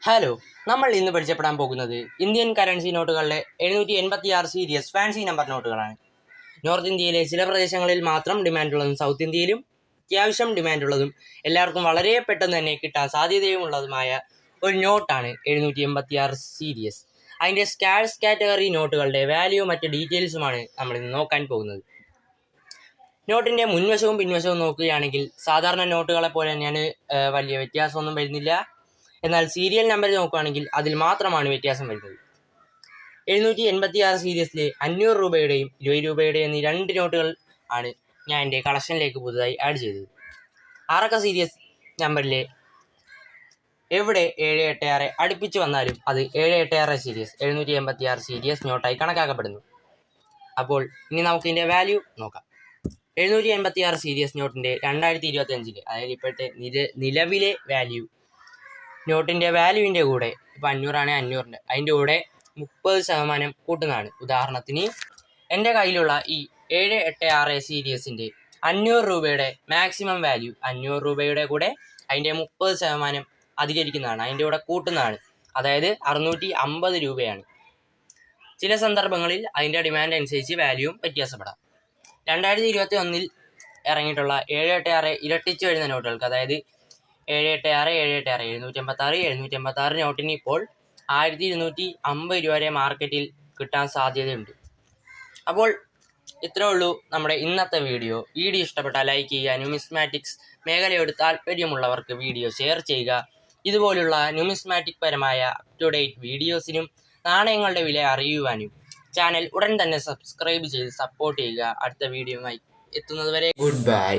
Hello, നമ്മൾ ഇന്ന് പരിചയപ്പെടാൻ പോകുന്നത് ഇന്ത്യൻ കറൻസി നോട്ടുകളുടെ 786 സീരീസ് ഫാൻസി നമ്പർ നോട്ടുകളാണ്. നോർത്ത് ഇന്ത്യയിലെ ചില പ്രദേശങ്ങളിൽ മാത്രം ഡിമാൻഡുള്ളതും സൗത്ത് ഇന്ത്യയിലും അത്യാവശ്യം ഡിമാൻഡുള്ളതും എല്ലാവർക്കും വളരെ പെട്ടെന്ന് തന്നെ കിട്ടാൻ സാധ്യതയുമുള്ളതുമായ ഒരു നോട്ടാണ് 786 സീരീസ്. അതിൻ്റെ സ്കാഴ്സ് കാറ്റഗറി നോട്ടുകളുടെ വാല്യൂ മറ്റ് ഡീറ്റെയിൽസുമാണ് നമ്മൾ ഇന്ന് നോക്കാൻ പോകുന്നത്. നോട്ടിൻ്റെ മുൻവശവും പിൻവശവും നോക്കുകയാണെങ്കിൽ സാധാരണ നോട്ടുകളെ പോലെ തന്നെയാണ്, വലിയ വ്യത്യാസമൊന്നും വരുന്നില്ല. എന്നാൽ സീരിയൽ നമ്പർ നോക്കുകയാണെങ്കിൽ അതിൽ മാത്രമാണ് വ്യത്യാസം വരുന്നത്. 786 സീരീസിലെ 500 രൂപയുടെയും 20 രൂപയുടെയും എന്നീ രണ്ട് നോട്ടുകൾ ആണ് ഞാൻ എൻ്റെ കളക്ഷനിലേക്ക് പുതുതായി ആഡ് ചെയ്തത്. 6 സീരീസ് നമ്പറിലെ എവിടെ 786 അടുപ്പിച്ച് വന്നാലും അത് 786 സീരീസ് 786 സീരീസ് നോട്ടായി കണക്കാക്കപ്പെടുന്നു. അപ്പോൾ ഇനി നമുക്ക് ഇതിൻ്റെ വാല്യൂ നോക്കാം. 786 സീരീസ് നോട്ടിൻ്റെ 2025 അതായത് ഇപ്പോഴത്തെ നിലവിലെ വാല്യൂ, നോട്ടിൻ്റെ വാല്യൂവിൻ്റെ കൂടെ ഇപ്പോൾ 500 ആണ്, 500 അതിൻ്റെ കൂടെ 30% കൂട്ടുന്നതാണ്. ഉദാഹരണത്തിന് എൻ്റെ കയ്യിലുള്ള ഈ 786 സീരീസിൻ്റെ 500 രൂപയുടെ മാക്സിമം വാല്യൂ 500 രൂപയുടെ കൂടെ അതിൻ്റെ 30% അധികരിക്കുന്നതാണ്, അതിൻ്റെ കൂടെ കൂട്ടുന്നതാണ്. അതായത് 650 രൂപയാണ്. ചില സന്ദർഭങ്ങളിൽ അതിൻ്റെ ഡിമാൻഡ് അനുസരിച്ച് വാല്യൂവും വ്യത്യാസപ്പെടാം. 2021 ഇറങ്ങിയിട്ടുള്ള 786 ഇരട്ടിച്ച് വരുന്ന നോട്ടുകൾക്ക്, അതായത് 786 786 നോട്ടിന് ഇപ്പോൾ 1250 രൂപ വരെ മാർക്കറ്റിൽ കിട്ടാൻ സാധ്യതയുണ്ട്. അപ്പോൾ ഇത്രേ ഉള്ളൂ നമ്മുടെ ഇന്നത്തെ വീഡിയോ. ഇഷ്ടപ്പെട്ടാൽ ലൈക്ക് ചെയ്യുക. ന്യൂമിസ്മാറ്റിക്സ് മേഖലയോട് താല്പര്യമുള്ളവർക്ക് വീഡിയോ ഷെയർ ചെയ്യുക. ഇതുപോലുള്ള ന്യൂമിസ്മാറ്റിക് പരമായ അപ് ടു ഡേറ്റ് വീഡിയോസിനും നാണയങ്ങളുടെ വില അറിയുവാനും ചാനൽ ഉടൻ തന്നെ സബ്സ്ക്രൈബ് ചെയ്ത് സപ്പോർട്ട് ചെയ്യുക. അടുത്ത വീഡിയോയുമായി എത്തുന്നതുവരെ ഗുഡ് ബൈ.